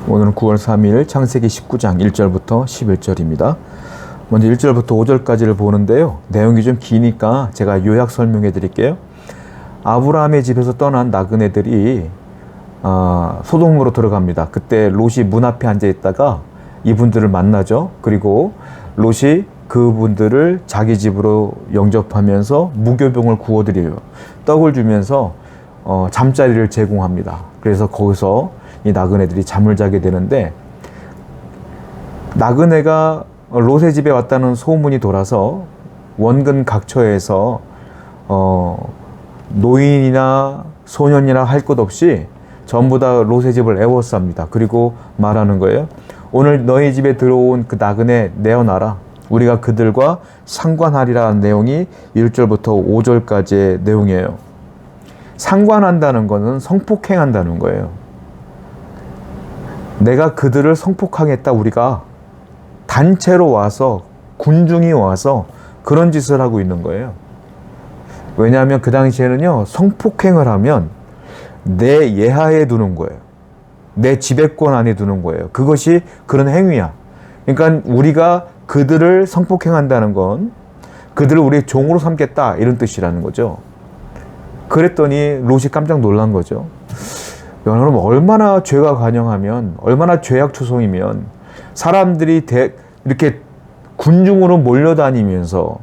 오늘은 9월 3일 창세기 19장 1절부터 11절입니다. 먼저 1절부터 5절까지를 보는데요. 내용이 좀 기니까 제가 요약 설명해 드릴게요. 아브라함의 집에서 떠난 나그네들이 소돔으로 들어갑니다. 그때 롯이 문 앞에 앉아 있다가 이분들을 만나죠. 그리고 롯이 그분들을 자기 집으로 영접하면서 무교병을 구워드려요. 떡을 주면서 잠자리를 제공합니다. 그래서 거기서 이 나그네들이 잠을 자게 되는데, 나그네가 롯의 집에 왔다는 소문이 돌아서 원근 각처에서 노인이나 소년이나 할 것 없이 전부 다 롯의 집을 에워쌉니다. 그리고 말하는 거예요. 오늘 너희 집에 들어온 그 나그네 내어놔라. 우리가 그들과 상관하리라는 내용이 1절부터 5절까지의 내용이에요. 상관한다는 것은 성폭행한다는 거예요. 내가 그들을 성폭행했다. 우리가 단체로 와서, 군중이 와서 그런 짓을 하고 있는 거예요. 왜냐하면 그 당시에는요, 성폭행을 하면 내 예하에 두는 거예요. 내 지배권 안에 두는 거예요. 그것이 그런 행위야. 그러니까 우리가 그들을 성폭행한다는 건 그들을 우리의 종으로 삼겠다, 이런 뜻이라는 거죠. 그랬더니 롯이 깜짝 놀란 거죠. 여러분, 얼마나 죄가 관영하면, 얼마나 죄악초송이면 사람들이 이렇게 군중으로 몰려다니면서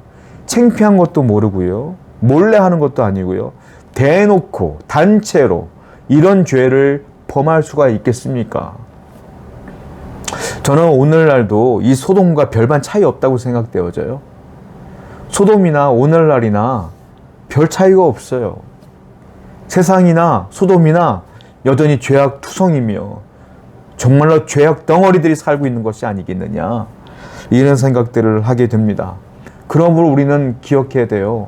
창피한 것도 모르고요, 몰래 하는 것도 아니고요, 대놓고 단체로 이런 죄를 범할 수가 있겠습니까? 저는 오늘날도 이 소돔과 별반 차이 없다고 생각되어져요. 소돔이나 오늘날이나 별 차이가 없어요. 세상이나 소돔이나 여전히 죄악 투성이며 정말로 죄악 덩어리들이 살고 있는 것이 아니겠느냐, 이런 생각들을 하게 됩니다. 그러므로 우리는 기억해야 돼요.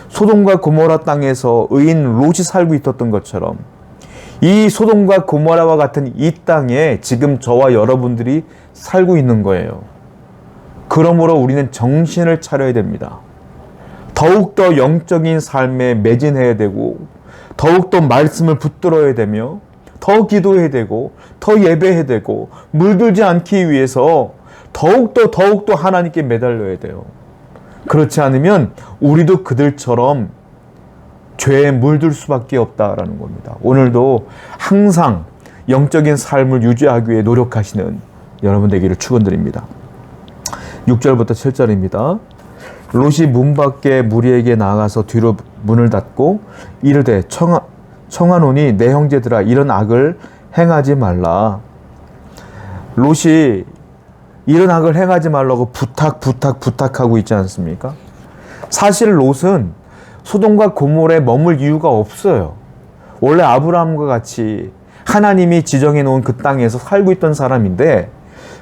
소돔과 고모라 땅에서 의인 롯이 살고 있었던 것처럼 이 소돔과 고모라와 같은 이 땅에 지금 저와 여러분들이 살고 있는 거예요. 그러므로 우리는 정신을 차려야 됩니다. 더욱더 영적인 삶에 매진해야 되고, 더욱더 말씀을 붙들어야 되며, 더 기도해야 되고, 더 예배해야 되고, 물들지 않기 위해서 더욱더 하나님께 매달려야 돼요. 그렇지 않으면 우리도 그들처럼 죄에 물들 수밖에 없다라는 겁니다. 오늘도 항상 영적인 삶을 유지하기 위해 노력하시는 여러분 되기를 축원드립니다. 6절부터 7절입니다. 롯이 문 밖에 무리에게 나가서 뒤로 문을 닫고 이르되 청하노니 내 형제들아, 이런 악을 행하지 말라. 롯이 이런 악을 행하지 말라고 부탁하고 있지 않습니까? 사실 롯은 소돔과 고모라에 머물 이유가 없어요. 원래 아브라함과 같이 하나님이 지정해 놓은 그 땅에서 살고 있던 사람인데,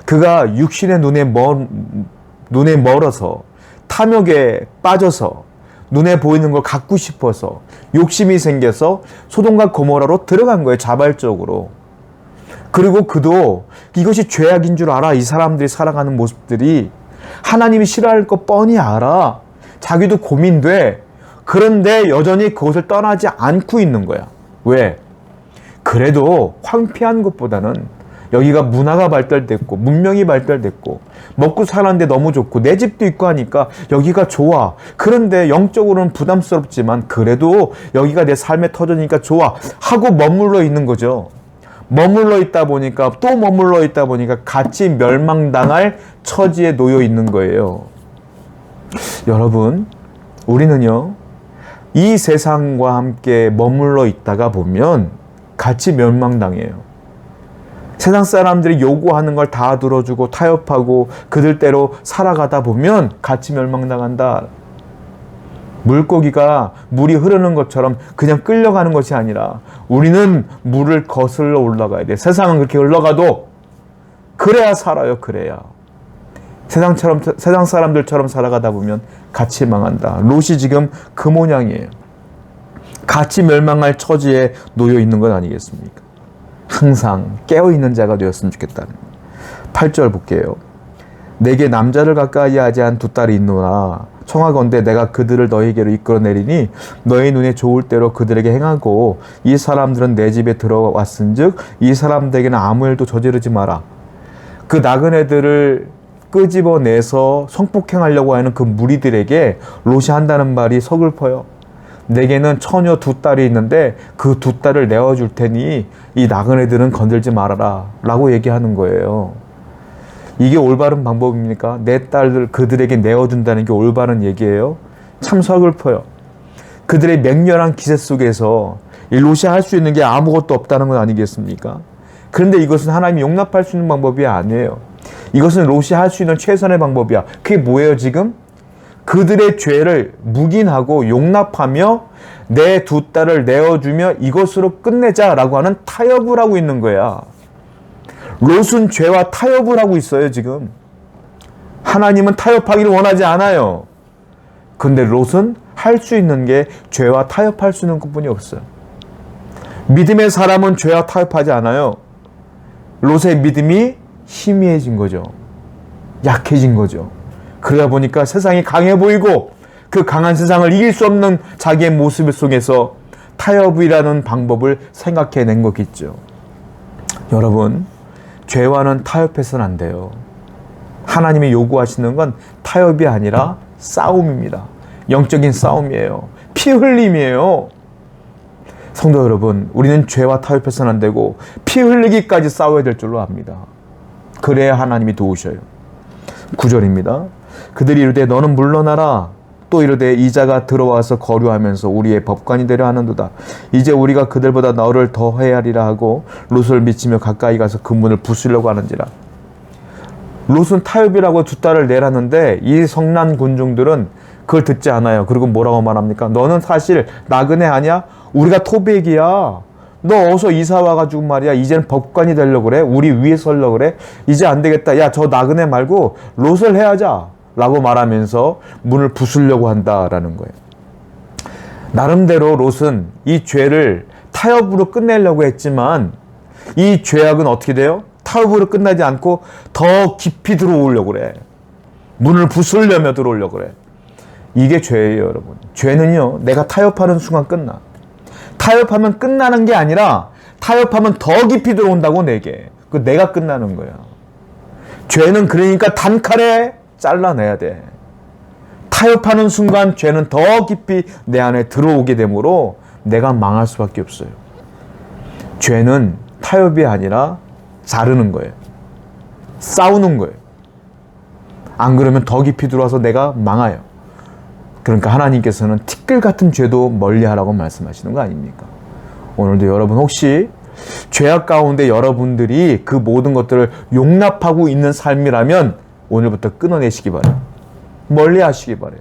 그가 육신의 눈에 멀어서, 탐욕에 빠져서, 눈에 보이는 걸 갖고 싶어서 욕심이 생겨서 소돔과 고모라로 들어간 거예요, 자발적으로. 그리고 그도 이것이 죄악인 줄 알아. 이 사람들이 살아가는 모습들이 하나님이 싫어할 거 뻔히 알아. 자기도 고민돼. 그런데 여전히 그곳을 떠나지 않고 있는 거야. 왜? 그래도 황폐한 것보다는 여기가 문화가 발달됐고 문명이 발달됐고 먹고 사는데 너무 좋고 내 집도 있고 하니까 여기가 좋아. 그런데 영적으로는 부담스럽지만 그래도 여기가 내 삶의 터전이니까 좋아 하고 머물러 있는 거죠. 머물러 있다 보니까 또 머물러 있다 보니까 같이 멸망당할 처지에 놓여 있는 거예요. 여러분, 우리는요, 이 세상과 함께 머물러 있다가 보면 같이 멸망당해요. 세상 사람들이 요구하는 걸 다 들어주고 타협하고 그들대로 살아가다 보면 같이 멸망당한다. 물고기가 물이 흐르는 것처럼 그냥 끌려가는 것이 아니라 우리는 물을 거슬러 올라가야 돼. 세상은 그렇게 흘러가도 그래야 살아요. 그래야. 세상 사람들처럼 살아가다 보면 같이 망한다. 롯이 지금 그 모양이에요. 같이 멸망할 처지에 놓여 있는 건 아니겠습니까? 항상 깨어있는 자가 되었으면 좋겠다는. 8절 볼게요. 내게 남자를 가까이 하지 않은 두 딸이 있노라. 청하건대 내가 그들을 너희에게로 이끌어내리니 너희 눈에 좋을 대로 그들에게 행하고 이 사람들은 내 집에 들어왔은즉 이 사람들에게는 아무 일도 저지르지 마라. 그 나그네들을 끄집어내서 성폭행하려고 하는 그 무리들에게 롯이 한다는 말이 서글퍼요. 내게는 처녀 2딸이 있는데 그 2딸을 내어줄 테니 이 나그네들은 건들지 말아라 라고 얘기하는 거예요. 이게 올바른 방법입니까? 내 딸을 그들에게 내어준다는 게 올바른 얘기예요? 참 서글퍼요. 그들의 맹렬한 기세 속에서 이 롯이 할 수 있는 게 아무것도 없다는 건 아니겠습니까? 그런데 이것은 하나님이 용납할 수 있는 방법이 아니에요. 이것은 롯이 할 수 있는 최선의 방법이야. 그게 뭐예요 지금? 그들의 죄를 묵인하고 용납하며 내 2딸을 내어주며 이것으로 끝내자라고 하는 타협을 하고 있는 거야. 롯은 죄와 타협을 하고 있어요 지금. 하나님은 타협하기를 원하지 않아요. 근데 롯은 할 수 있는 게 죄와 타협할 수 있는 것뿐이 없어요. 믿음의 사람은 죄와 타협하지 않아요. 롯의 믿음이 희미해진 거죠. 약해진 거죠. 그러다 보니까 세상이 강해 보이고 그 강한 세상을 이길 수 없는 자기의 모습 속에서 타협이라는 방법을 생각해낸 거겠죠. 여러분, 죄와는 타협해서는 안 돼요. 하나님이 요구하시는 건 타협이 아니라 싸움입니다. 영적인 싸움이에요. 피 흘림이에요. 성도 여러분, 우리는 죄와 타협해서는 안 되고 피 흘리기까지 싸워야 될 줄로 압니다. 그래야 하나님이 도우셔요. 9절입니다. 그들이 이르되 너는 물러나라. 또 이르되 이자가 들어와서 거류하면서 우리의 법관이 되려 하는도다. 이제 우리가 그들보다 너를 더 헤아리라 하고 롯을 미치며 가까이 가서 그 문을 부수려고 하는지라. 롯은 타협이라고 2딸을 내라는데 이 성난 군중들은 그걸 듣지 않아요. 그리고 뭐라고 말합니까? 너는 사실 나그네 아니야? 우리가 토백이야. 너 어서 이사 와가지고 말이야. 이제는 법관이 되려고 그래? 우리 위에 서려고 그래? 이제 안 되겠다. 야, 저 나그네 말고 롯을 해하자. 라고 말하면서 문을 부수려고 한다라는 거예요. 나름대로 롯은 이 죄를 타협으로 끝내려고 했지만 이 죄악은 어떻게 돼요? 타협으로 끝나지 않고 더 깊이 들어오려고 그래. 문을 부수려며 들어오려고 그래. 이게 죄예요, 여러분. 죄는요, 내가 타협하는 순간 끝나. 타협하면 끝나는 게 아니라 타협하면 더 깊이 들어온다고 내게. 그 내가 끝나는 거야. 죄는 그러니까 단칼에 잘라내야 돼. 타협하는 순간 죄는 더 깊이 내 안에 들어오게 되므로 내가 망할 수밖에 없어요. 죄는 타협이 아니라 자르는 거예요. 싸우는 거예요. 안 그러면 더 깊이 들어와서 내가 망해요. 그러니까 하나님께서는 티끌 같은 죄도 멀리하라고 말씀하시는 거 아닙니까? 오늘도 여러분 혹시 죄악 가운데 여러분들이 그 모든 것들을 용납하고 있는 삶이라면 오늘부터 끊어내시기 바래요. 멀리하시기 바래요.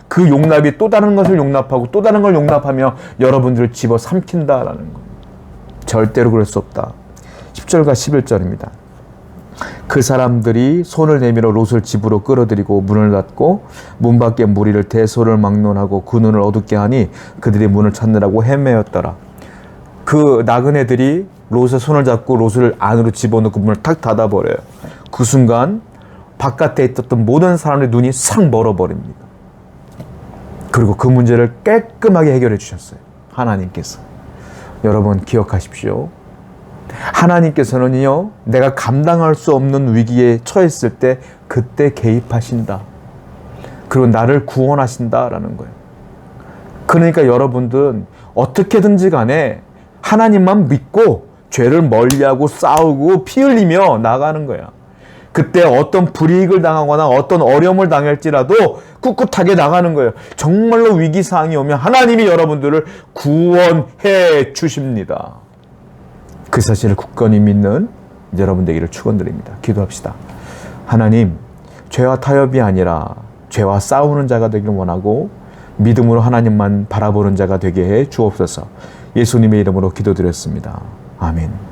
그 용납이 또 다른 것을 용납하고 또 다른 걸 용납하며 여러분들을 집어삼킨다라는 거예요. 절대로 그럴 수 없다. 10절과 11절입니다. 그 사람들이 손을 내밀어 롯을 집으로 끌어들이고 문을 닫고 문 밖에 무리를 대소를 막론하고 그 눈을 어둡게 하니 그들이 문을 찾느라고 헤매었더라. 그 나그네들이 롯의 손을 잡고 롯을 안으로 집어넣고 문을 탁 닫아버려요. 그 순간 바깥에 있었던 모든 사람들의 눈이 싹 멀어버립니다. 그리고 그 문제를 깔끔하게 해결해 주셨어요. 하나님께서. 여러분 기억하십시오. 하나님께서는요, 내가 감당할 수 없는 위기에 처했을 때 그때 개입하신다. 그리고 나를 구원하신다라는 거예요. 그러니까 여러분들은 어떻게든지 간에 하나님만 믿고 죄를 멀리하고 싸우고 피 흘리며 나가는 거야. 그때 어떤 불이익을 당하거나 어떤 어려움을 당할지라도 꿋꿋하게 나가는 거예요. 정말로 위기사항이 오면 하나님이 여러분들을 구원해 주십니다. 그 사실을 굳건히 믿는 여러분 되기를 축원드립니다. 기도합시다. 하나님, 죄와 타협이 아니라 죄와 싸우는 자가 되기를 원하고 믿음으로 하나님만 바라보는 자가 되게 해 주옵소서. 예수님의 이름으로 기도드렸습니다. 아멘.